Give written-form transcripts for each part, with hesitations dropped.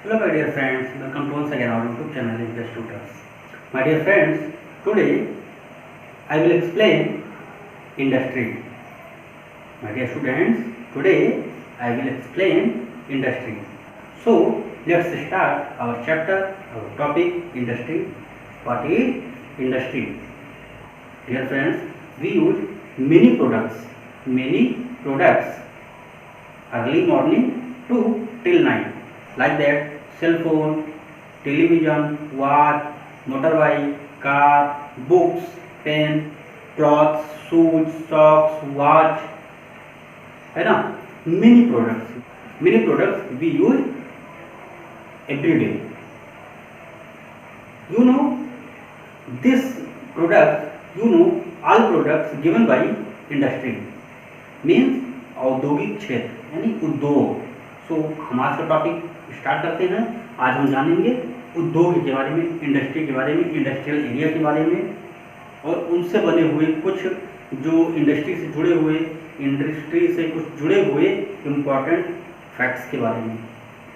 Hello my dear friends, welcome to once again our YouTube channel English Tutors. My dear friends, today I will explain industry. My dear students, today I will explain industry. So let's start our chapter, our topic industry. What is industry? Dear friends, we use many products early morning to till night, like that cell phone, television, watch, motorbike, car, books, pen, clothes, shoes, socks, watch, है ना. many products we use every day. You know this product, all products given by industry means औद्योगिक क्षेत्र यानी उद्योग. सो हम आज का topic start करते हैं. आज हम जानेंगे उद्योग के बारे में, इंडस्ट्री के बारे में, इंडस्ट्रियल एरिया के बारे में और उनसे बने हुए कुछ जो इंडस्ट्री से जुड़े हुए, इंडस्ट्री से कुछ जुड़े हुए इम्पॉर्टेंट फैक्ट्स के बारे में.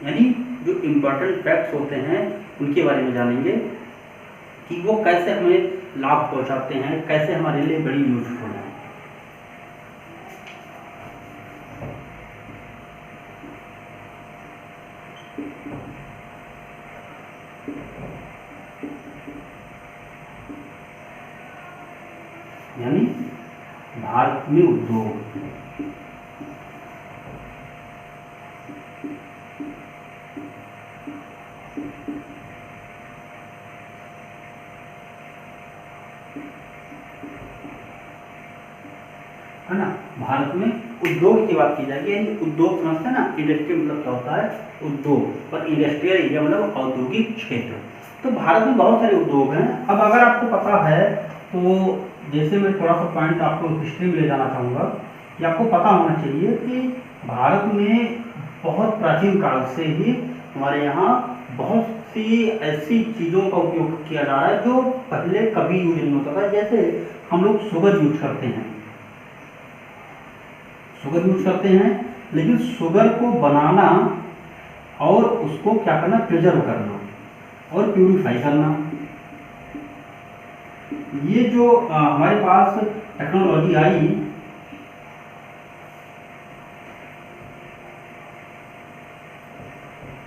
यानी जो इम्पॉर्टेंट फैक्ट्स होते हैं उनके बारे में जानेंगे कि वो कैसे हमें लाभ पहुंचाते हैं, कैसे हमारे लिए बड़ी यूजफुल है. यानी भारत में उद्योग. है ना, भारत में उद्योग की बात की जाएगी. यानी उद्योग समझते हैं ना, इंडस्ट्री मतलब क्या होता है उद्योग, और इंडस्ट्रियल एरिया मतलब औद्योगिक क्षेत्र. तो भारत में बहुत सारे उद्योग हैं. अब अगर आपको पता है तो जैसे मैं थोड़ा सा पॉइंट आपको हिस्ट्री में ले जाना चाहूँगा कि आपको पता होना चाहिए कि भारत में बहुत प्राचीन काल से ही हमारे यहाँ बहुत सी ऐसी चीज़ों का उपयोग किया जा रहा है जो पहले कभी यूज नहीं होता था. जैसे हम लोग शुगर यूज करते हैं, लेकिन शुगर को बनाना और उसको क्या करना, प्रिजर्व करना और प्यूरिफाई करना, ये जो हमारे पास टेक्नोलॉजी आई,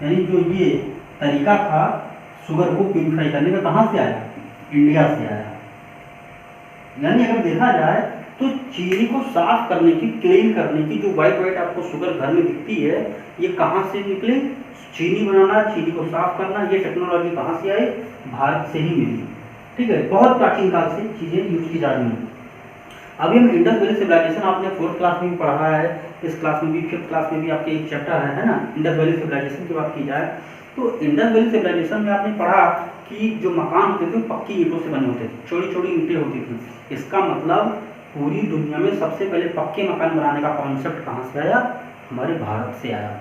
यानी जो ये तरीका था शुगर को प्यूरिफाई करने का, कहाँ से आया, इंडिया से आया. यानी अगर देखा जाए तो चीनी को साफ करने की, क्लीन करने की, जो वाइट आपको शुगर घर में दिखती है, ये कहाँ से निकली, चीनी बनाना, चीनी को साफ करना, ये टेक्नोलॉजी कहाँ से आई, भारत से ही मिली. ठीक है, बहुत प्राचीन काल से चीज़ें यूज की जा रही हैं. अभी हम इंडस वैली सिविलाइजेशन आपने 4th क्लास में भी पढ़ा है, इस क्लास में भी 5th क्लास में भी आपके एक चैप्टर है ना, इंडस वैली सिविलाइजेशन की बात की जाए तो इंडस वैली सिविलाइजेशन में आपने पढ़ा कि जो मकान होते थे पक्की ईंटों से बने होते थे, छोटी छोटी ईंटें होती थी. इसका मतलब पूरी दुनिया में सबसे पहले पक्के मकान बनाने का कॉन्सेप्ट कहाँ से आया, हमारे भारत से आया.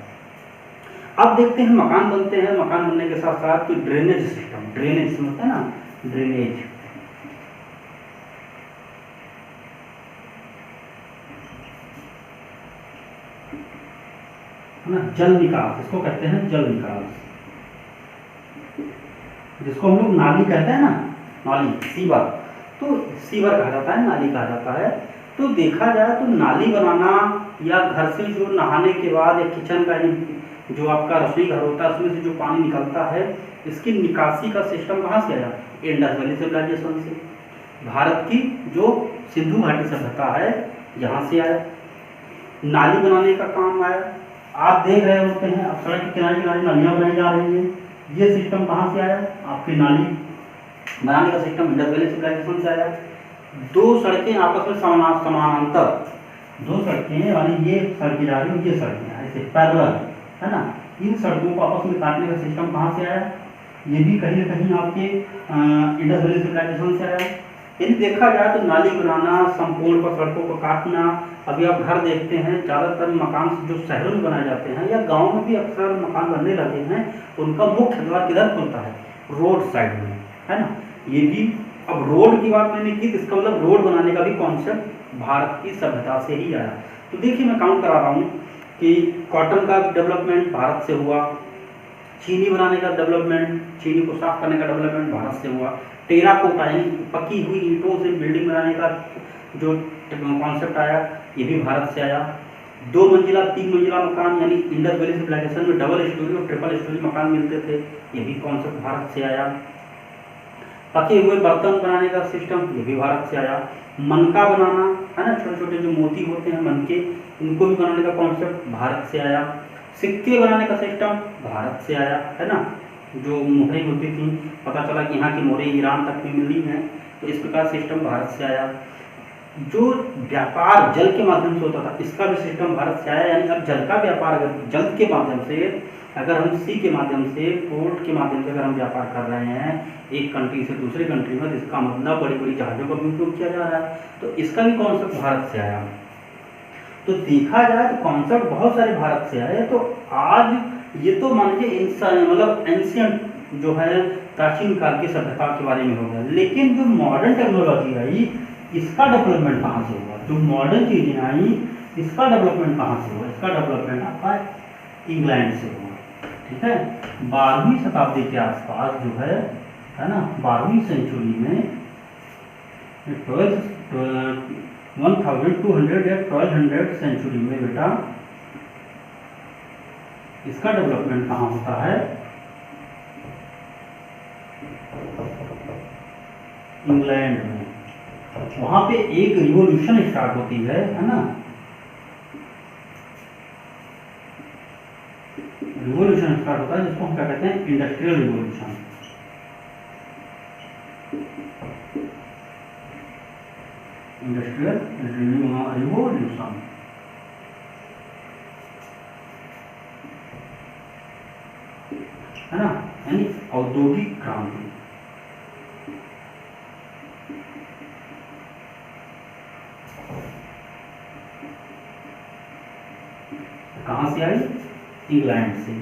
अब देखते हैं मकान बनते हैं, मकान बनने के साथ साथ ड्रेनेज सिस्टम, ड्रेनेज समझते हैं ना, ड्रेनेज. है ना, जल निकास, इसको कहते हैं जल निकास, जिसको हम लोग नाली कहते हैं ना, नाली, सीवर. तो सीवर कहा जाता है, नाली कहा जाता है. तो देखा जाए तो नाली बनाना या घर से जो नहाने के बाद या किचन का जो आपका रसोई घर होता है उसमें से जो पानी निकलता है, इसकी निकासी का सिस्टम कहाँ से आया, इंडस वैली सिविलाइजेशन से. भारत की जो सिंधु घाटी सभ्यता है यहाँ से आया. नाली बनाने का काम आया. आप देख रहे होते हैं अब सड़क के किनारे किनारे नालियाँ बनाई जा रही हैं. ये सिस्टम कहाँ से आया, आपकी नाली बनाने का सिस्टम इंडस वैली सिविलाइजेशन से आया. दो सड़कें आपस में समानांतर, दो सड़कें वाली, ये सड़कें जा रही हैं, ये सड़कें ऐसे पैरेलल, है ना, इन सड़कों को आपस में काटने का सिस्टम कहाँ से आया, ये भी कहीं ना कहीं आपके इंडस वैली सिविलाइजेशन से आया. यदि देखा जाए तो नाली बनाना, संपूर्ण पर सड़कों को काटना. अभी आप घर देखते हैं, ज़्यादातर मकान जो शहरों में बनाए जाते हैं या गाँव में भी अक्सर मकान बनने लगे हैं, उनका मुख्य द्वार किधर खुलता है, रोड साइड में, है ना. ये भी अब रोड की बात मैंने की तो इसका मतलब रोड बनाने का भी कॉन्सेप्ट भारत की सभ्यता से ही आया. तो देखिए मैं काउंट करा रहा हूँ कि कॉटन का डेवलपमेंट भारत से हुआ, चीनी बनाने का डेवलपमेंट, चीनी को साफ करने का डेवलपमेंट भारत से हुआ। टेराकोटा यानी पकी हुई ईंटों से बिल्डिंग बनाने का जो कॉन्सेप्ट आया, ये भी भारत से आया। 2 मंजिला 3 मंजिला मकान यानी इंडस वैली सिविलाइजेशन में डबल स्टोरी और ट्रिपल स्टोरी मकान मिलते थे, ये भी कॉन्सेप्ट भारत से आया। पके हुए बर्तन बनाने का सिस्टम, ये भी भारत से आया। मनका बनाना है ना, छोटे छोटे जो मोती होते हैं मनके, उनको भी बनाने का कॉन्सेप्ट भारत से आया। सिक्के बनाने का सिस्टम भारत से आया, है ना। जो मोहरें होती थी, पता चला कि यहाँ की मोहरें ईरान तक में मिली हैं, तो इस प्रकार सिस्टम भारत से आया। जो व्यापार जल के माध्यम से होता था, इसका भी सिस्टम भारत से आया। यानी अब जल का व्यापार अगर जल के माध्यम से, अगर हम सी के माध्यम से, पोर्ट के माध्यम से अगर हम व्यापार कर रहे हैं एक कंट्री से दूसरे कंट्री में, तो इसका मतलब बड़ी बड़ी जहाज़ों का भी उपयोग किया जा रहा है, तो इसका भी कॉन्सेप्ट भारत से आया। तो देखा जाए तो कॉन्सेप्ट बहुत सारे भारत से आए। तो आज ये तो मान लीजिए मतलब एंशियंट जो है प्राचीन काल की सभ्यता के बारे में हो गया, लेकिन जो मॉडर्न टेक्नोलॉजी आई, इसका डेवलपमेंट कहाँ से हुआ? जो मॉडर्न चीजें आई, इसका डेवलपमेंट कहाँ से हुआ? इसका डेवलपमेंट आपका इंग्लैंड से हुआ, ठीक है। 12वीं शताब्दी के आसपास जो है ना, 12वीं सेंचुरी में 1200 या 1200 सेंचुरी में बेटा इसका डेवलपमेंट कहाँ होता है? इंग्लैंड में। वहां पे एक रिवॉल्यूशन स्टार्ट होती है ना। रिवॉल्यूशन स्टार्ट होता है जिसको हम क्या कहते हैं? Industrial revolution. इंडस्ट्रियल रिवॉल्यूशन, है ना, यानी औद्योगिक क्रांति। कहां से आई? इंग्लैंड से।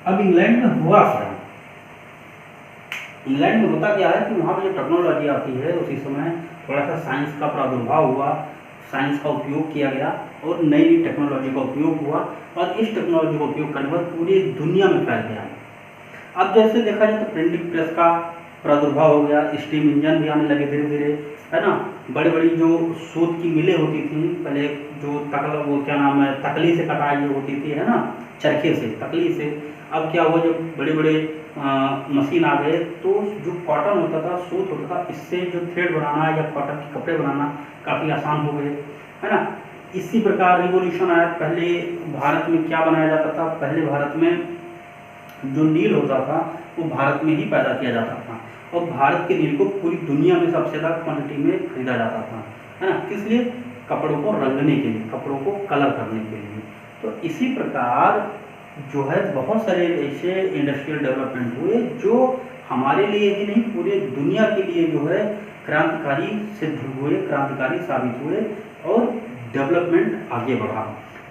अब इंग्लैंड में हुआ क्या? इंग्लैंड में होता क्या है कि वहाँ पे जो टेक्नोलॉजी आती है, उसी समय थोड़ा सा साइंस का प्रादुर्भाव हुआ, साइंस का उपयोग किया गया और नई नई टेक्नोलॉजी का उपयोग हुआ, और इस टेक्नोलॉजी का उपयोग करने पर पूरी दुनिया में फैल गया। अब जैसे देखा जाए तो प्रिंटिंग प्रेस का प्रादुर्भाव हो गया, स्टीम इंजन भी आने लगे धीरे धीरे, है ना। बड़ी बड़ी जो सूत की मिलें होती थी पहले, जो वो क्या नाम है, तकली से कटाई होती थी, है ना, चरखे से, तकली से। अब क्या हुआ, जब बड़े बड़े मशीन आ गए, तो जो कॉटन होता था, सूत होता था, इससे जो थ्रेड बनाना या कॉटन के कपड़े बनाना काफ़ी आसान हो गए, है ना। इसी प्रकार रिवॉल्यूशन आया। पहले भारत में क्या बनाया जाता था? पहले भारत में जो नील होता था वो भारत में ही पैदा किया जाता था, और भारत के नील को पूरी दुनिया में सबसे ज़्यादा क्वांटिटी में खरीदा जाता था, है ना। किस लिए? कपड़ों को रंगने के लिए, कपड़ों को कलर करने के लिए। तो इसी प्रकार जो है बहुत सारे ऐसे इंडस्ट्रियल डेवलपमेंट हुए जो हमारे लिए ही नहीं, पूरे दुनिया के लिए जो है क्रांतिकारी सिद्ध हुए, क्रांतिकारी साबित हुए, और डेवलपमेंट आगे बढ़ा।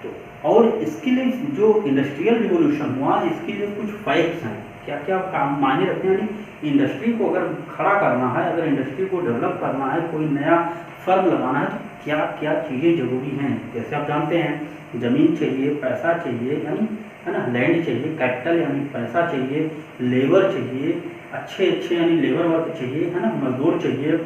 तो और इसके लिए जो इंडस्ट्रियल रिवॉल्यूशन हुआ, इसके लिए कुछ फैक्ट्स हैं, क्या क्या काम मायने रखते हैं। इंडस्ट्री को अगर खड़ा करना है, अगर इंडस्ट्री को डेवलप करना है, कोई नया फर्म लगाना है, तो क्या क्या चीज़ें जरूरी हैं। जैसे आप जानते हैं, ज़मीन चाहिए, पैसा चाहिए, यानी है ना, लैंड चाहिए, कैपिटल यानी पैसा चाहिए, लेबर चाहिए, अच्छे यानी लेबर वर्क चाहिए, है ना, मजदूर चाहिए,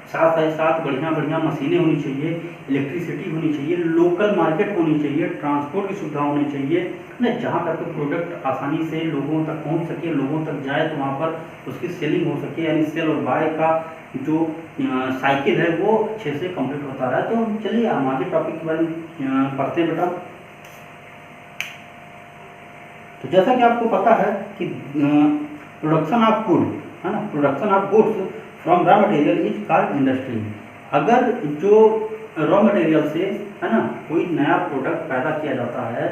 साथ ही साथ बढ़िया बढ़िया मशीनें होनी चाहिए, इलेक्ट्रिसिटी होनी चाहिए, लोकल मार्केट होनी चाहिए, ट्रांसपोर्ट की सुविधा होनी चाहिए, ना, जहाँ तक प्रोडक्ट आसानी से लोगों तक पहुँच सके, लोगों तक जाए, तो वहाँ पर उसकी सेलिंग हो सके, यानी सेल और बाय का जो साइकिल है वो अच्छे से कंप्लीट होता रहा। तो चलिए हम आगे टॉपिक के बारे में पढ़ते हैं बेटा। तो जैसा कि आपको पता है कि प्रोडक्शन ऑफ गुड, है ना, production of goods from raw material is called industry. अगर जो रॉ मटेरियल से, है ना, कोई नया प्रोडक्ट पैदा किया जाता है,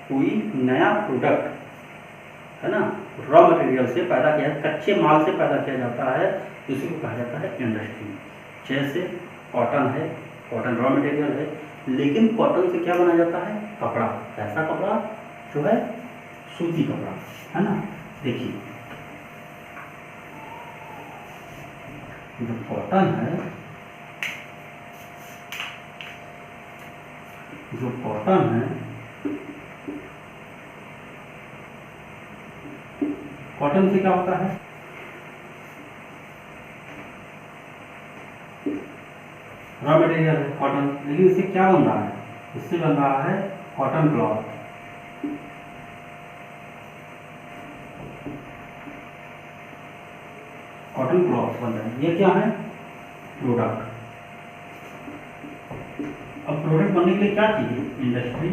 कोई नया प्रोडक्ट, है ना, रॉ मटेरियल से पैदा किया, कच्चे माल से पैदा किया जाता है, तो इसी को कहा जाता है इंडस्ट्री। जैसे कॉटन है, कॉटन रॉ मटेरियल है, लेकिन कॉटन से क्या बनाया जाता है? कपड़ा। ऐसा कपड़ा जो है सूती कपड़ा, है ना। देखिए जो कॉटन है, जो कॉटन है, कॉटन से क्या होता है, रॉ मटेरियल है कॉटन, लेकिन इससे क्या बन रहा है, इससे बन रहा है कॉटन क्लॉथ। कॉटन क्लॉथ बन रहा है, ये क्या है, प्रोडक्ट। अब प्रोडक्ट बनने के लिए क्या चाहिए, इंडस्ट्री।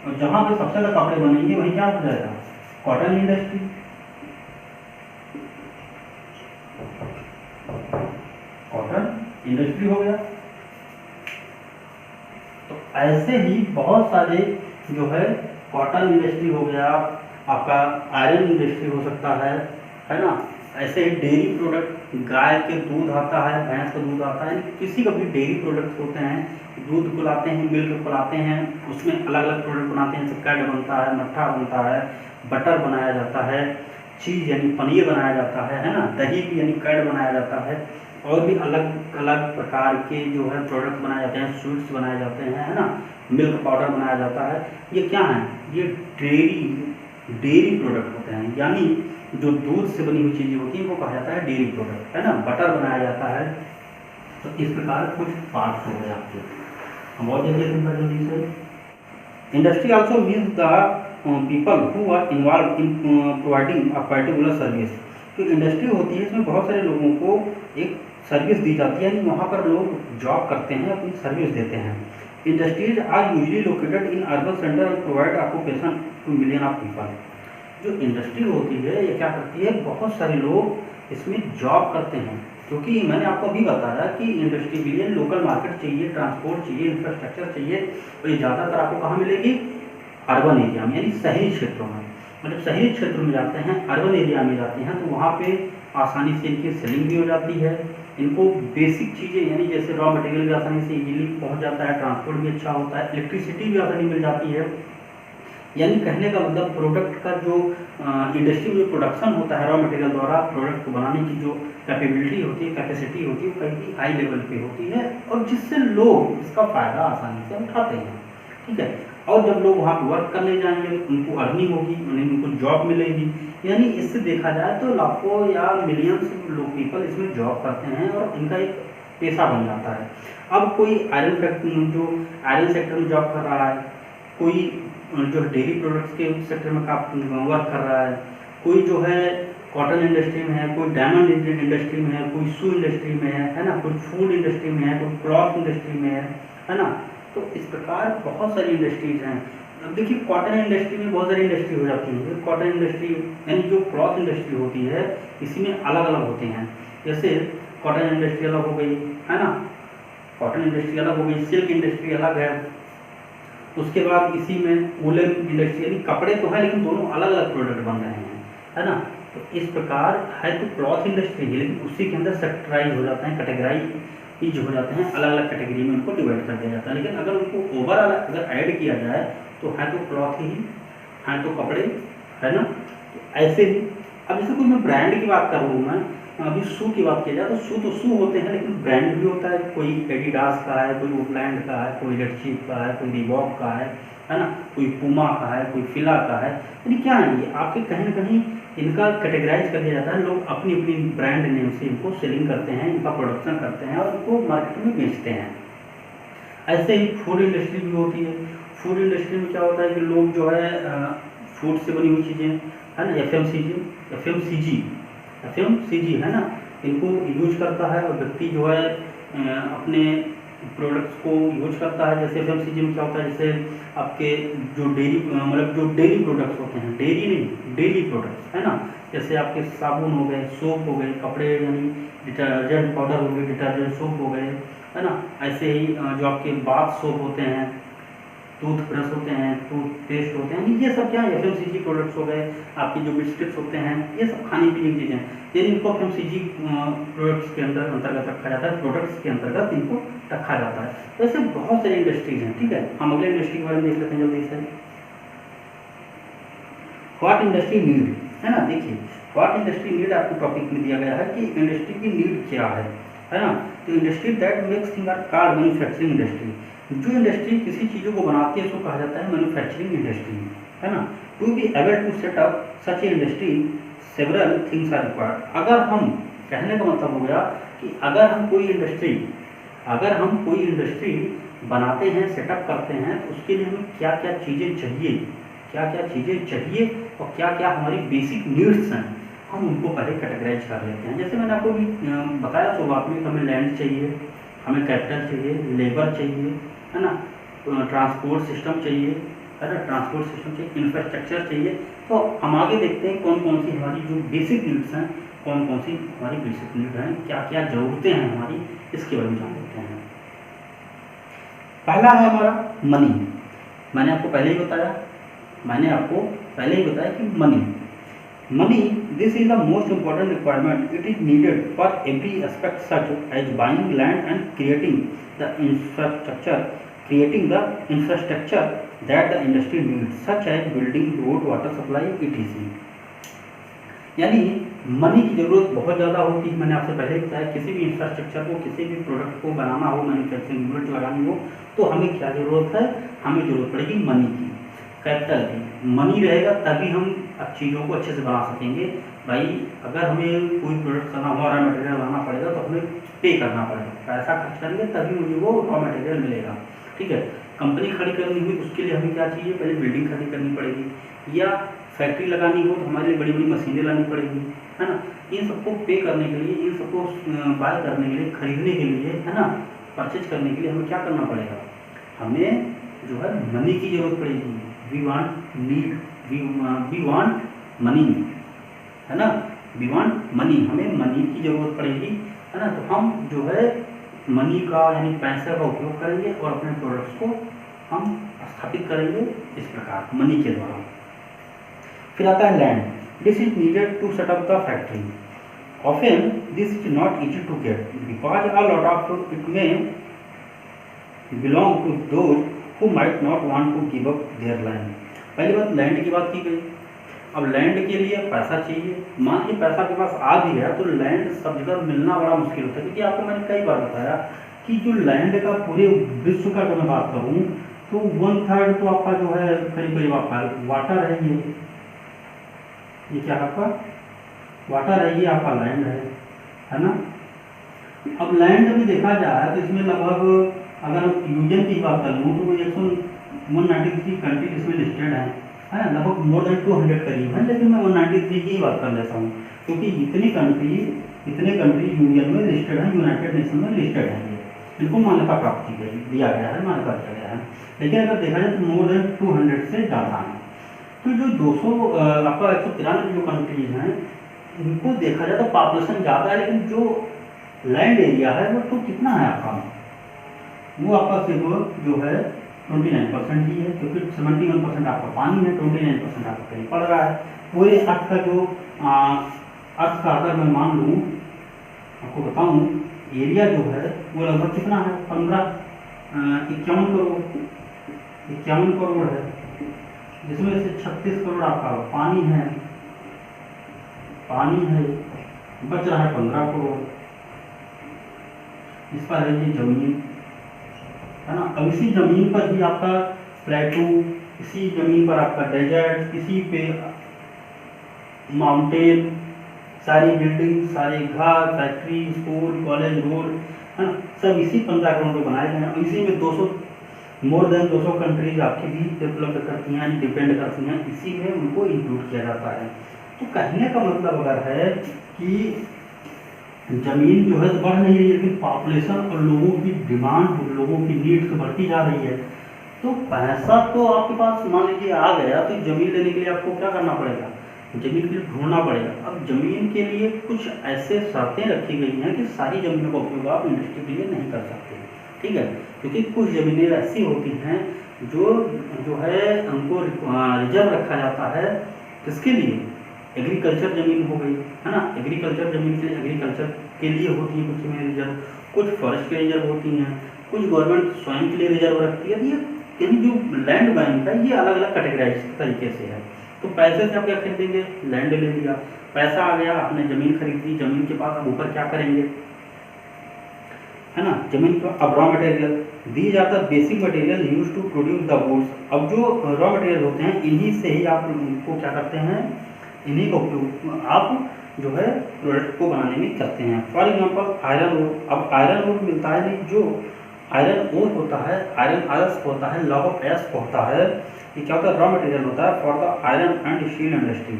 और जहां पे सबसे ज्यादा कपड़े बनेंगे वहीं क्या हो जाएगा, कॉटन इंडस्ट्री। कॉटन इंडस्ट्री हो गया। तो ऐसे ही बहुत सारे जो है, कॉटन इंडस्ट्री हो गया, आपका आयरन इंडस्ट्री हो सकता है ना। ऐसे ही डेयरी प्रोडक्ट, गाय के दूध आता है, भैंस का दूध आता है, किसी का भी डेयरी प्रोडक्ट्स होते हैं, दूध पिलाते हैं, मिल्क पिलाते हैं, उसमें अलग अलग प्रोडक्ट बनाते हैं, जैसे कर्ड बनता है, मट्ठा बनता है, बटर बनाया जाता है, चीज़ यानी पनीर बनाया जाता है ना, दही भी यानी कर्ड बनाया जाता है, और भी अलग अलग प्रकार के जो है प्रोडक्ट बनाए जाते हैं, स्वीट्स बनाए जाते हैं, है ना, मिल्क पाउडर बनाया जाता है। ये क्या है, ये डेयरी प्रोडक्ट होते हैं, यानी जो दूध से बनी हुई चीज़ें होती हैं वो कहा जाता है डेयरी प्रोडक्ट, है ना। बटर बनाया जाता है। तो इस प्रकार कुछ पार्ट्स हो गए आपके। हम और जल्दी से, industry also means the people who are involve in providing a particular service. तो इंडस्ट्री होती है, इसमें बहुत सारे लोगों को एक सर्विस दी जाती है, यानी वहाँ पर लोग जॉब करते हैं, अपनी सर्विस देते हैं। Industries are usually located in urban centre and provide occupation to million of people. जो इंडस्ट्री होती है ये क्या करती है, बहुत सारे लोग इसमें जॉब करते हैं, क्योंकि मैंने आपको अभी बताया कि इंडस्ट्री के लिए लोकल मार्केट चाहिए, ट्रांसपोर्ट चाहिए, इंफ्रास्ट्रक्चर चाहिए, और ये ज़्यादातर आपको कहाँ मिलेगी, अर्बन एरिया में, यानी शहरी क्षेत्रों में। मतलब शहरी क्षेत्र में जाते हैं, अर्बन एरिया में जाते हैं, तो वहाँ पे आसानी से इनकी सेलिंग भी हो जाती है, इनको बेसिक चीज़ें यानी जैसे रॉ मटेरियल भी आसानी से इजीली पहुँच जाता है, ट्रांसपोर्ट भी अच्छा होता है, इलेक्ट्रिसिटी भी आसानी मिल जाती है। यानी कहने का मतलब प्रोडक्ट का जो इंडस्ट्री में जो प्रोडक्शन होता है रॉ मटेरियल द्वारा, प्रोडक्ट को बनाने की जो कैपेबिलिटी होती है, कैपेसिटी होती है, वो कहीं हाई लेवल पे होती है, और जिससे लोग इसका फ़ायदा आसानी से उठाते हैं, ठीक है। और जब लोग वहाँ पर वर्क करने जाएंगे, उनको अर्निंग होगी, उनको जॉब मिलेगी, यानी इससे देखा जाए तो लाखों या मिलियंस लोग पीपल इसमें जॉब करते हैं और इनका एक पेशा बन जाता है। अब कोई आयरन फैक्ट्री, जो आयरन सेक्टर में जॉब कर रहा है, कोई जो डेयरी प्रोडक्ट्स के सेक्टर में वर्क कर रहा है, कोई जो है कॉटन इंडस्ट्री में है, कोई डायमंड इंडस्ट्री में है, कोई शू इंडस्ट्री में है ना, कोई फूड इंडस्ट्री में है, कोई क्लॉथ इंडस्ट्री में है ना। तो इस प्रकार बहुत सारी इंडस्ट्रीज हैं। अब देखिए कॉटन इंडस्ट्री में बहुत सारी इंडस्ट्री हो जाती है। कॉटन इंडस्ट्री यानी जो क्लॉथ इंडस्ट्री होती है, इसी में अलग अलग होते हैं। जैसे कॉटन इंडस्ट्री अलग हो गई, है ना, कॉटन इंडस्ट्री अलग हो गई, सिल्क इंडस्ट्री अलग है। उसके बाद इसी में वूलन इंडस्ट्री, यानी कपड़े तो है लेकिन दोनों अलग अलग प्रोडक्ट बन रहे हैं, है ना। तो इस प्रकार है तो क्लॉथ इंडस्ट्री है, लेकिन उसी के अंदर सेक्टराइज हो जाते हैं, कैटेगराइज हो जाते हैं, अलग अलग कैटेगरी में उनको डिवाइड कर दिया जाता है। लेकिन अगर उनको ओवरऑल अगर ऐड किया जाए तो है तो क्लॉथ ही, है तो कपड़े, है ना। तो ऐसे ही अब जैसे कोई मैं ब्रांड की बात कर रहा हूँ, मैं अभी शू की बात किया जाए तो शू तो शू होते हैं, लेकिन ब्रांड भी होता है। कोई एडिडास का है, कोई वुडलैंड का है, कोई रेड चीफ का है, कोई रिबॉक का है ना, कोई पूमा का है, कोई फिला का है। यानी क्या है, ये आपके कहीं ना कहीं इनका कैटेगराइज कर दिया जाता है। लोग अपनी अपनी ब्रांड नेम से इनको सेलिंग करते हैं, इनका प्रोडक्शन करते हैं और इनको मार्केट में बेचते हैं। ऐसे ही फूड इंडस्ट्री भी होती है। फूड इंडस्ट्री में क्या होता है कि लोग जो है फूड से बनी हुई चीज़ें, है ना, एफएमसीजी है ना, इनको यूज करता है, और व्यक्ति जो है अपने प्रोडक्ट्स को यूज करता है। जैसे एफएमसीजी में क्या होता है, जैसे आपके जो डेयरी मतलब जो डेयरी प्रोडक्ट्स होते हैं, डेयरी नहीं डेयरी प्रोडक्ट्स, है ना, जैसे आपके साबुन हो गए, सोप हो गए, कपड़े यानी डिटर्जेंट पाउडर हो गए, डिटर्जेंट सोप हो गए, है ना। ऐसे ही जो आपके बाथ सोप होते हैं, टूथब्रश होते हैं, टूथपेस्ट होते हैं, ये सब क्या है, एफएमसीजी प्रोडक्ट्स हो गए। आपके जो बिस्किट्स होते हैं, ये सब खाने पीने की चीज़ें, यानी इनको एफएमसीजी प्रोडक्ट्स के अंतर्गत रखा जाता है, प्रोडक्ट्स के अंतर्गत इनको रखा जाता है। तो ऐसे बहुत सारी इंडस्ट्रीज हैं, ठीक है। हम अगले इंडस्ट्री के बारे में देख लेते हैं जल्दी से। व्हाट इंडस्ट्री नीड, है ना। देखिए व्हाट इंडस्ट्री नीड आपको टॉपिक में दिया गया है कि इंडस्ट्री की नीड क्या है ना। तो industry that makes thing are car manufacturing industry. जो इंडस्ट्री किसी चीज़ों को बनाती है उसको कहा जाता है मैन्युफैक्चरिंग इंडस्ट्री, है ना। To be able to set up such a industry several things are required. अगर हम, कहने का मतलब हो गया कि अगर हम कोई इंडस्ट्री बनाते हैं, सेटअप करते हैं, तो उसके लिए हमें क्या क्या चीज़ें चाहिए और क्या क्या हमारी बेसिक नीड्स हैं, हम उनको पहले कैटेगराइज कर लेते हैं। जैसे मैंने आपको भी बताया शुरुआत में, हमें लैंड चाहिए, हमें कैपिटल चाहिए, लेबर चाहिए, है ना, ट्रांसपोर्ट सिस्टम चाहिए, है ना, इंफ्रास्ट्रक्चर चाहिए। तो हम आगे देखते हैं कौन कौन सी हमारी जो बेसिक नीड्स हैं, कौन कौन सी हमारी बेसिक नीड हैं, क्या क्या ज़रूरतें हैं हमारी, इसके बारे में जान लेते हैं। पहला है हमारा मनी। मैंने आपको पहले ही बताया कि money this is the most important requirement. It is needed for every aspect such as buying land and creating the infrastructure that the industry needs such as building road, water supply, etc। यानी money की ज़रूरत बहुत ज़्यादा होती है। मैंने आपसे पहले बताया किसी भी इंफ्रास्ट्रक्चर को, किसी भी प्रोडक्ट को बनाना हो, मैन्युफैक्चरिंग यूनिट लगानी हो, तो हमें क्या ज़रूरत है, हमें ज़रूरत पड़ेगी मनी की, कैपिटल की। मनी रहेगा तभी हम चीज़ों को अच्छे से बना सकेंगे। भाई अगर हमें कोई प्रोडक्ट करना हो, रॉ मटेरियल लाना पड़ेगा, तो हमें पे करना पड़ेगा, पैसा खर्च करेंगे तभी मुझे वो रॉ मटेरियल मिलेगा, ठीक है। कंपनी खड़ी करनी हुई तो उसके लिए हमें क्या चाहिए, पहले बिल्डिंग खड़ी करनी पड़ेगी, या फैक्ट्री लगानी हो तो हमारे लिए बड़ी बड़ी मशीनें लानी पड़ेगी, है ना। इन सबको पे करने के लिए, इन सबको बाय करने के लिए, खरीदने के लिए, है ना, परचेज करने के लिए हमें क्या करना पड़ेगा, हमें जो है मनी की ज़रूरत पड़ेगी। वी वांट मनी, है ना, वी वांट मनी, हमें मनी की ज़रूरत पड़ेगी, है ना। तो हम जो है मनी का यानी पैसे का उपयोग करेंगे और अपने प्रोडक्ट्स को हम स्थापित करेंगे इस प्रकार मनी के द्वारा। फिर आता है land. This is needed to set up the factory. Often this is not easy to get because a lot of it may belong to those who might not want to give up their land. पहली बात land की बात की गई। अब land के लिए पैसा चाहिए। मान लीजिए पैसा के पास आ भी गया तो लैंड सब जगह मिलना बड़ा मुश्किल होता है, क्योंकि आपको मैंने कई बार बताया कि जो लैंड का पूरे विश्व का अगर मैं बात करूँ तो 1/3 तो आपका जो है करीब करीब आपका वाटर है। ये क्या आपका वाटर है, ये आपका लैंड है ना। अब लैंड में देखा जाए तो इसमें लगभग अगर हम यूएन की बात कर लूँ तो 193 कंट्री इसमें लिस्टेड है लगभग मोर देन 200 करीब है, लेकिन मैं 193 की बात कर लेता हूँ क्योंकि इतने कंट्री यूनियन में लिस्टेड है, यूनाइटेड नेशन में लिस्टेड है। इनको मान्यता प्राप्त की गई, दिया गया है, मान्यता दिया गया है। लेकिन अगर देखा जाए तो मोर देन 200 से ज़्यादा है। तो जो 200 आपका 193 जो कंट्रीज हैं इनको देखा जाए तो पॉपुलेशन ज़्यादा है, लेकिन जो लैंड एरिया है वो तो कितना है आपका, वो आपका सिर्फ जो है 29% ही है, क्योंकि 71% आपका पानी है, 29% आपका कहीं पड़ रहा है। पूरे अर्थ का जो अर्थ का अगर मैं मान लूँ आपको बताऊँ एरिया जो है वो लगभग कितना है 51 करोड़ है, जिसमें से 36 करोड़ आपका पानी है, बच रहा है 15 करोड़। इस पर है ये जमीन, है ना। अब इसी जमीन पर ही आपका प्लेटू, इसी जमीन पर आपका डेजर्ट, इसी पे माउंटेन, सारी बिल्डिंग, सारे घर, फैक्ट्री, स्कूल, कॉलेज, रोड, है ना, सब इसी 15 करोड़ में बनाए गए हैं। इसी में मोर देन 200 कंट्रीज आपकी भी डेवलप करती हैं, डिपेंड करती हैं, इसी में उनको इंक्लूड किया जाता है। तो कहने का मतलब अगर है कि जमीन जो है तो बढ़ नहीं रही है, लेकिन पॉपुलेशन और लोगों की डिमांड, लोगों की नीड्स बढ़ती जा रही है। तो पैसा तो आपके पास मान लीजिए आ गया, तो जमीन लेने के लिए आपको क्या करना पड़ेगा, जमीन के लिए ढूंढना पड़ेगा। अब जमीन के लिए कुछ ऐसे शर्तें रखी गई हैं कि सारी जमीनों का उपयोग आप इंडस्ट्री के लिए नहीं कर सकते, ठीक है। क्योंकि कुछ जमीनें ऐसी होती हैं जो है उनको रिजर्व रखा जाता है, किसके लिए, एग्रीकल्चर ज़मीन हो गई, है ना। एग्रीकल्चर ज़मीन के लिए एग्रीकल्चर के लिए होती है कुछ ज़मीन रिजर्व, कुछ फॉरेस्ट के रिजर्व होती हैं, कुछ गवर्नमेंट स्वयं के लिए रिजर्व रखती है। ये यानी जो लैंड बैंक है ये अलग अलग कैटेगराइज तरीके से है। तो पैसे से आप क्या खरीदेंगे, लैंड ले लिया, पैसा आ गया, आपने ज़मीन खरीद ली, ज़मीन के पास अब ऊपर क्या करेंगे, है ना, जमीन का। अब raw material, these are the basic material use to produce the goods. अब जो रॉ मटेरियल होते हैं इन्हीं से ही आप उनको क्या करते हैं, इन्हीं का उपयोग आप जो है प्रोडक्ट को बनाने में करते हैं। For example iron ore. अब आयरन ओर मिलता है नहीं, जो आयरन ओर होता है, आयरन आयर्स होता है, लॉग ऑफ एस होता है, ये क्या होता है, रॉ मटेरियल होता है for the iron and steel industry.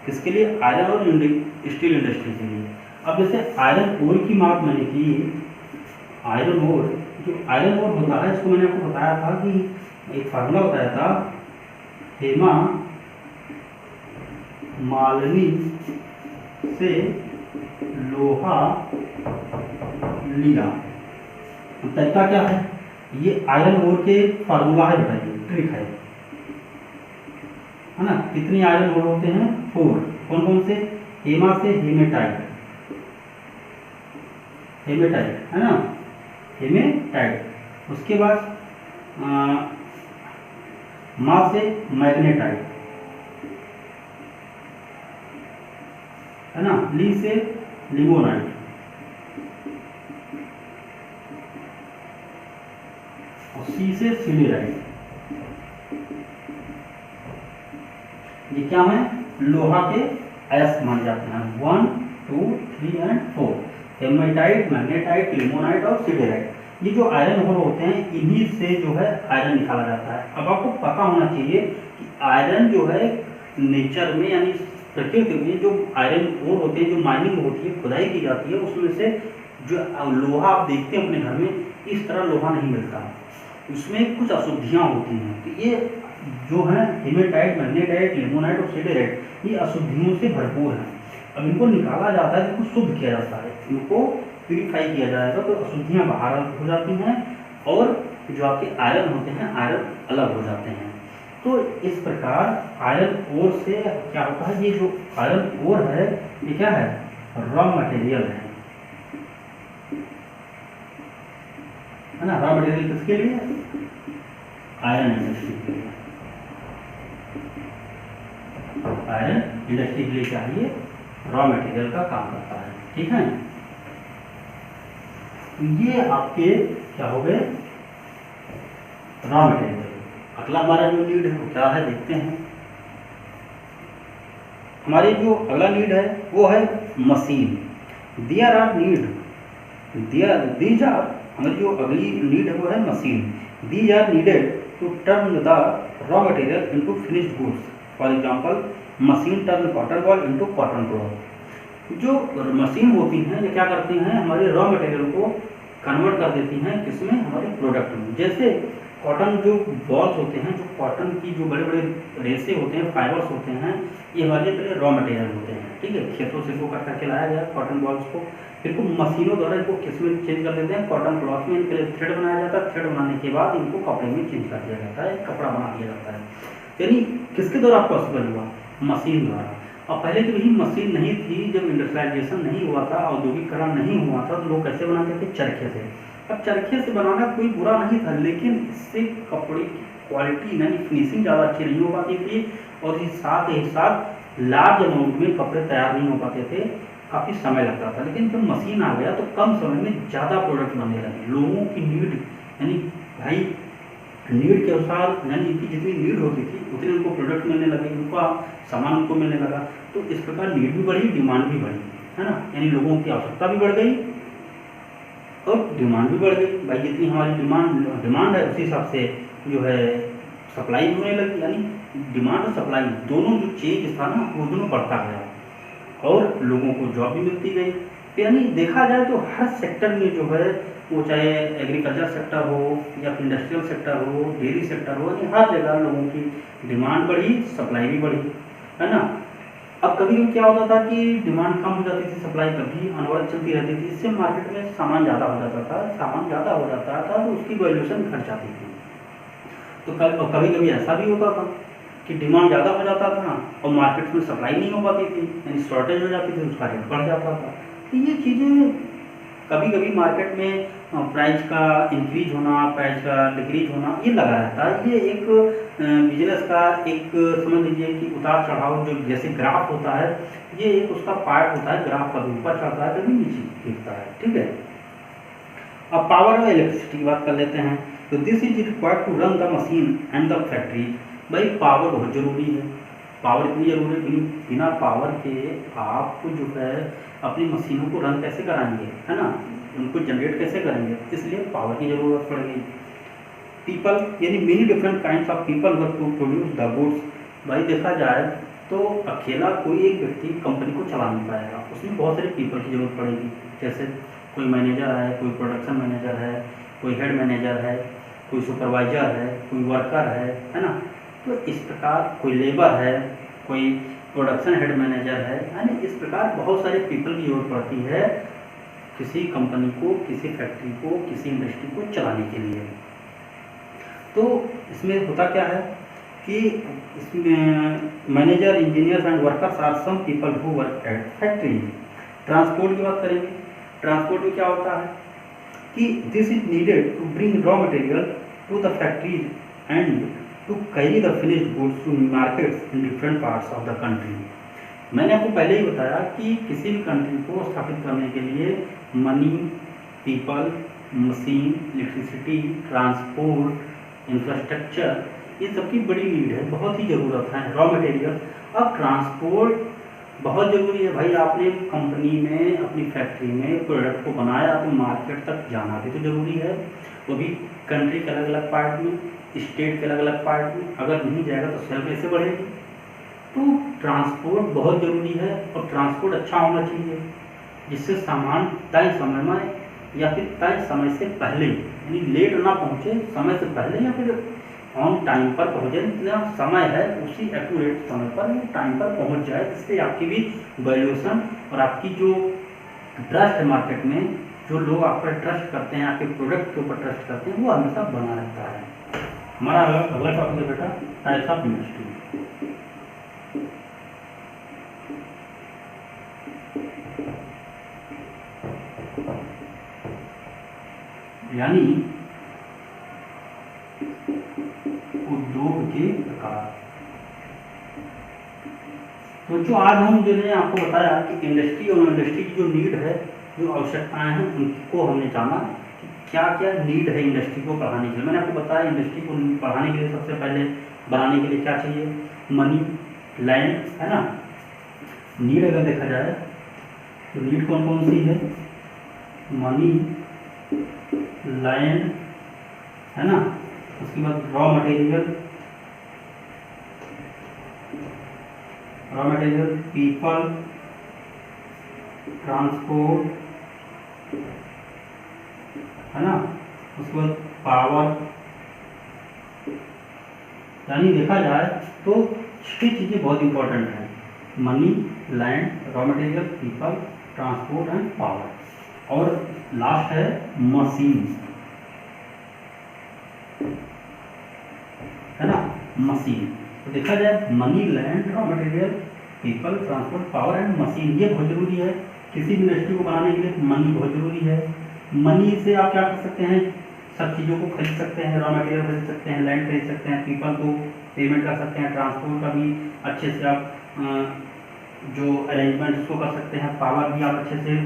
किसके लिए, आयरन और स्टील इंडस्ट्री के लिए। अब जैसे आयरन ओर की बात मैंने की, आयरन ओर, जो आयरन ओर होता है इसको मैंने आपको बताया था कि एक फार्मूला बताया था, हेमा मालिनी से लोहा लिया। तरीका क्या है, ये आयरन ओर के फार्मूला है बेटा, ये ट्रिक है ना। कितने आयरन ओर होते हैं, 4। कौन कौन से, हेमा से हेमेटाइट, हेमेटाइट है ना, हेमेटाइट। उसके बाद मा से मैग्नेटाइट है ना, ली से लिमोनाइट, और सी से सिलिराइट। ये क्या है, लोहा के एस माने जाते हैं, 1 2 3 एंड 4, हेमेटाइट, मैग्नेटाइट, लिमोनाइट और सिलिराइट। ये जो आयरन ओर होते हैं इन्हीं से जो है आयरन निकाला जाता है। अब आपको पता होना चाहिए कि आयरन जो है नेचर में यानी प्रकृति में जो आयरन ओर होते हैं, जो माइनिंग होती है, खुदाई की जाती है, उसमें से जो लोहा आप देखते हैं अपने घर में, इस तरह लोहा नहीं मिलता, उसमें कुछ अशुद्धियाँ होती हैं। तो ये जो है हेमेटाइट, मैग्नेटाइट, लिमोनाइट और सिलिराइट, ये अशुद्धियों से भरपूर हैं। अब इनको निकाला जाता है, इनको शुद्ध किया जाता है, इनको प्यूरिफाई किया जाएगा तो अशुद्धियाँ बाहर हो जाती हैं और जो आपके आयरन होते हैं, आयरन अलग हो जाते हैं। तो इस प्रकार आयरन ओर से क्या होता है, ये जो आयरन ओर है ये क्या है, रॉ मटेरियल है ना। रॉ मटेरियल किसके लिए, आयरन इंडस्ट्री के लिए। आयरन इंडस्ट्री के लिए चाहिए, रॉ मटेरियल का काम करता है, ठीक है। ये आपके क्या हो गए, रॉ मटेरियल। अगला हमारा जो नीड है वो क्या है, देखते हैं। हमारी जो अगला नीड है वो है machine. There are need, these are, हमारी जो अगली नीड है वो है machine. These are needed to turn the raw material into finished goods. For example, machine turn cotton ball into cotton cloth. जो मशीन होती हैं ये क्या करती हैं, हमारे रॉ मटेरियल को कन्वर्ट कर देती हैं, किसमें, हमारे प्रोडक्ट में। जैसे कॉटन जो बॉल्स होते हैं, जो कॉटन की जो बड़े बड़े रेसे होते हैं, फाइबर्स होते हैं, ये हमारे पहले रॉ मटेरियल होते हैं, ठीक है। खेतों से इनको कट करके लाया गया कॉटन बॉल्स को, फिर इनको मशीनों द्वारा इनको किसमें चेंज कर देते हैं, कॉटन क्लॉथ में। इनके लिए थ्रेड बनाया जाता है, थ्रेड बनाने के बाद इनको कपड़े में चेंज कर दिया जाता है, कपड़ा बना दिया जाता है। यानी किसके द्वारा पॉसिबल हुआ, मशीन द्वारा। और पहले जब यही मशीन नहीं थी, जब इंडस्ट्रियलाइजेशन नहीं हुआ था, औद्योगिकरण नहीं हुआ था, तो लोग कैसे बनाते थे, चरखे से। अब चरखे से बनाना कोई बुरा नहीं था, लेकिन इससे कपड़े की क्वालिटी यानी फिनिशिंग ज़्यादा अच्छी नहीं हो पाती थी, और इस साथ ही साथ लार्ज अमाउंट में कपड़े तैयार नहीं हो पाते थे, काफ़ी समय लगता था। लेकिन जब मशीन आ गया तो कम समय में ज़्यादा प्रोडक्ट बनने लगे। लोगों की नीड यानी भाई नीड के अनुसार, यानी इनकी जितनी नीड होती थी उतने उनको प्रोडक्ट मिलने लगे, उनका सामान उनको मिलने लगा। तो इस प्रकार नीड भी बढ़ी, डिमांड भी बढ़ी, है ना। यानी लोगों की आवश्यकता भी बढ़ गई और डिमांड भी बढ़ गई। भाई जितनी हमारी डिमांड है उसी हिसाब से जो है सप्लाई भी होने लगी। यानी डिमांड और सप्लाई दोनों जो चेंज था ना, वो दोनों बढ़ता गया और लोगों को जॉब भी मिलती गई। यानी देखा जाए तो हर सेक्टर में जो है, वो चाहे एग्रीकल्चर सेक्टर हो या इंडस्ट्रियल सेक्टर हो, डेयरी सेक्टर हो, यानी हर जगह लोगों की डिमांड बढ़ी, सप्लाई भी बढ़ी, है ना। अब कभी कभी क्या होता था कि डिमांड कम हो जाती थी, सप्लाई कभी अनवरत चलती रहती थी, इससे मार्केट में सामान ज़्यादा हो जाता था, सामान ज़्यादा हो जाता था तो उसकी वैल्यूएशन घट जाती थी। तो कभी कभी ऐसा भी होता था कि डिमांड ज़्यादा हो जाता था और मार्केट में सप्लाई नहीं हो पाती थी, यानी शॉर्टेज हो जाती थी, उसका रेट बढ़ जाता था। तो ये चीज़ें कभी कभी मार्केट में प्राइस का इंक्रीज होना, प्राइस का डिक्रीज होना, ये लगा रहता है। ये एक बिजनेस का एक समझ लीजिए कि उतार चढ़ाव, जो जैसे ग्राफ होता है, ये एक उसका पार्ट होता है। ग्राफ कभी ऊपर चढ़ता है, कभी नीचे गिरता है, ठीक है। अब पावर और इलेक्ट्रिसिटी की बात कर लेते हैं। तो this is required to run the machine and the factory. भाई पावर बहुत ज़रूरी है, पावर इतनी ज़रूरी है, बिना पावर के आप जो है अपनी मशीनों को रन कैसे कराएंगे, है ना, उनको जनरेट कैसे करेंगे, इसलिए पावर की ज़रूरत पड़ेगी। पीपल यानी many different kinds of people work to produce the goods. भाई देखा जाए तो अकेला कोई एक व्यक्ति कंपनी को चला नहीं पाएगा, उसमें बहुत सारे पीपल की ज़रूरत पड़ेगी। जैसे कोई मैनेजर है, कोई प्रोडक्शन मैनेजर है, कोई हेड मैनेजर है, कोई सुपरवाइजर है, कोई वर्कर है ना। तो इस प्रकार कोई लेबर है, कोई प्रोडक्शन हेड मैनेजर है, यानी इस प्रकार बहुत सारे पीपल की जरूरत पड़ती है किसी कंपनी को, किसी फैक्ट्री को, किसी इंडस्ट्री को चलाने के लिए। तो इसमें होता क्या है कि इसमें manager, engineers and workers are some people who work at factory. Transport की बात करेंगे। ट्रांसपोर्ट में क्या होता है कि this is needed to bring raw material to the factories and to carry the finished goods to markets in different parts of the country. मैंने आपको पहले ही बताया कि किसी भी कंट्री को स्थापित करने के लिए money, people, machine, electricity, transport, infrastructure, ये सबकी बड़ी नीड है, बहुत ही ज़रूरत है। रॉ मटेरियल, अब ट्रांसपोर्ट बहुत ज़रूरी है भाई। आपने कंपनी में, अपनी फैक्ट्री में प्रोडक्ट को बनाया तो मार्केट तक जाना भी तो ज़रूरी है, वो भी कंट्री के अलग अलग पार्ट में, स्टेट के अलग अलग पार्ट में। अगर नहीं जाएगा तो सेल कैसे बढ़ेगी। तो ट्रांसपोर्ट बहुत ज़रूरी है और ट्रांसपोर्ट अच्छा होना चाहिए जिससे सामान तय समय में या फिर तय समय से पहले, यानी लेट ना पहुँचे, समय से पहले या फिर ऑन टाइम पर पहुँचे। जितना समय है उसी एक्यूरेट समय पर वो टाइम पर पहुँच जाए, जिससे आपकी भी वैल्यूएशन और आपकी जो ट्रस्ट है मार्केट में, जो लोग आप पर ट्रस्ट करते हैं, आपके प्रोडक्ट के ऊपर ट्रस्ट करते हैं, वो हमेशा बना रहता है। हमारा अगला टॉपिक है बेटा टाइप्स ऑफ इंडस्ट्री। यानी उद्योग के प्रकार। तो जो आज हम जो ने आपको बताया कि इंडस्ट्री और इंडस्ट्री की जो नीड है, जो आवश्यकताएं हैं, उनको हमने जाना कि क्या क्या नीड है इंडस्ट्री को बढ़ाने के लिए। मैंने आपको बताया इंडस्ट्री को बढ़ाने के लिए सबसे पहले बनाने के लिए क्या चाहिए, मनी, लैंड, है ना। नीड अगर देखा जाए तो नीड कौन कौन सी है, मनी, लैंड, है ना, उसके बाद रॉ मटेरियल, पीपल, ट्रांसपोर्ट, है ना, उसके बाद पावर। यानी देखा जाए तो 6 चीज़ें बहुत इंपॉर्टेंट हैं, money, land, raw material, people, transport and power. और लास्ट है मशीन, है ना, मशीन। तो देखा जाए money, land, raw material, people, transport, power and machine, ये बहुत जरूरी है किसी भी इंडस्ट्री को बनाने के लिए। मनी बहुत जरूरी है। मनी से आप क्या कर सकते हैं, सब चीज़ों को खरीद सकते हैं, रॉ मटेरियल खरीद सकते हैं, लैंड खरीद सकते हैं, पीपल को पेमेंट कर सकते हैं, ट्रांसपोर्ट का भी अच्छे से आप जो अरेंजमेंट उसको कर सकते हैं, पावर भी आप अच्छे से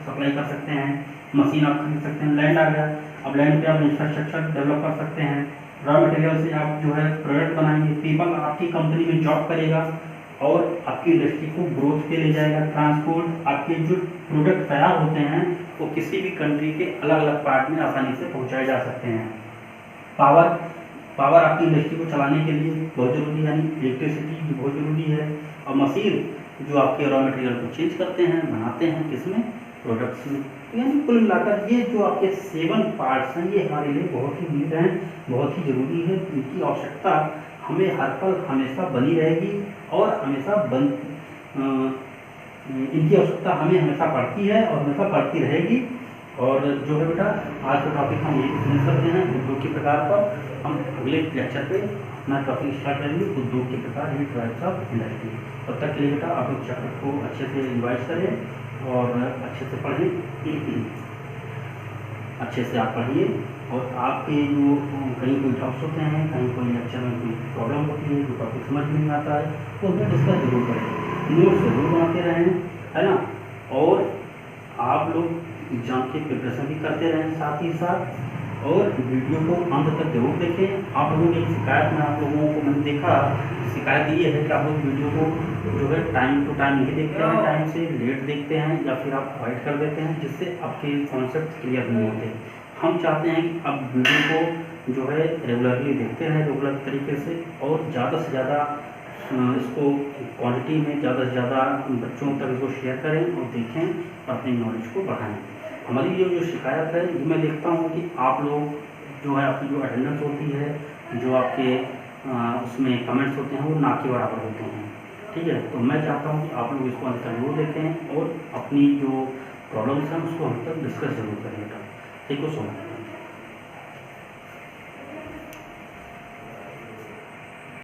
सप्लाई कर सकते हैं, मशीन आप खरीद सकते हैं। लैंड आ गया, अब लैंड पे आप इंफ्रास्ट्रक्चर डेवलप कर सकते हैं, रॉ मटेरियल से आप जो है प्रोडक्ट बनाएंगे, पीपल आपकी कंपनी में जॉब करेगा और आपकी इंडस्ट्री को ग्रोथ पे ले जाएगा। ट्रांसपोर्ट, आपके जो प्रोडक्ट तैयार होते हैं वो किसी भी कंट्री के अलग अलग पार्ट में आसानी से पहुंचाए जा सकते हैं। पावर आपकी इंडस्ट्री को चलाने के लिए बहुत ज़रूरी है, यानी इलेक्ट्रिसिटी भी बहुत ज़रूरी है। और मशीन जो आपके रॉ मटेरियल को चेंज करते हैं, बनाते हैं, किसमें, प्रोडक्ट्स में। तो यानी कुल मिलाकर ये जो आपके 7 पार्ट्स हैं, ये हमारे लिए बहुत ही नीड हैं, बहुत ही ज़रूरी है। इनकी आवश्यकता हमें हर पल हमेशा बनी रहेगी और हमेशा इनकी आवश्यकता हमें हमेशा पड़ती है और हमेशा पड़ती रहेगी। और जो है बेटा आज का टॉपिक हम यही फिनिश करते हैं उद्योग के प्रकार पर। हम अगले लेक्चर पे अपना टॉपिक स्टार्ट करेंगे उद्योग के प्रकार, ये टाइप्स ऑफ इंडस्ट्री। तब तक के लिए बेटा आप इस चैप्टर को अच्छे से रिवाइज करें और अच्छे से पढ़ें, अच्छे से आप पढ़िए। और आपके जो कहीं कोई डाउट्स होते हैं, कहीं कोई लेक्चर में कोई प्रॉब्लम होती है, जो टॉपिक समझ में नहीं आता है, तो हमें डिस्कस जरूर करें, नोट्स जरूर बनाते रहें, है ना। और आप लोग एग्ज़ाम की प्रिपरेशन भी करते रहें साथ ही साथ, और वीडियो को अंत तक जरूर देखें। आप लोगों की शिकायत में आप लोगों को मैंने देखा, शिकायत ये है कि आप लोग वीडियो को जो है टाइम टू टाइम नहीं देखते हैं, टाइम से लेट देखते हैं या फिर आप अवॉइड कर देते हैं, जिससे आपके कॉन्सेप्ट क्लियर नहीं होते। हम चाहते हैं कि अब वीडियो को जो है रेगुलरली देखते रहें, रेगुलर तरीके से, और ज़्यादा से ज़्यादा इसको क्वांटिटी में ज़्यादा से ज़्यादा बच्चों तक इसको शेयर करें और देखें और अपनी नॉलेज को बढ़ाएं। हमारी ये जो शिकायत है, ये मैं देखता हूँ कि आप लोग जो है आपकी जो अटेंडेंस होती है, जो आपके उसमें कमेंट्स होते हैं, वो ना के बराबर होते हैं। ठीक है, तो मैं चाहता हूँ कि आप लोग इसको अंत तक जरूर देखें और अपनी जो प्रॉब्लम्स हैं उसको हम तक डिस्कस जरूर करें बेटा। Thank you so much.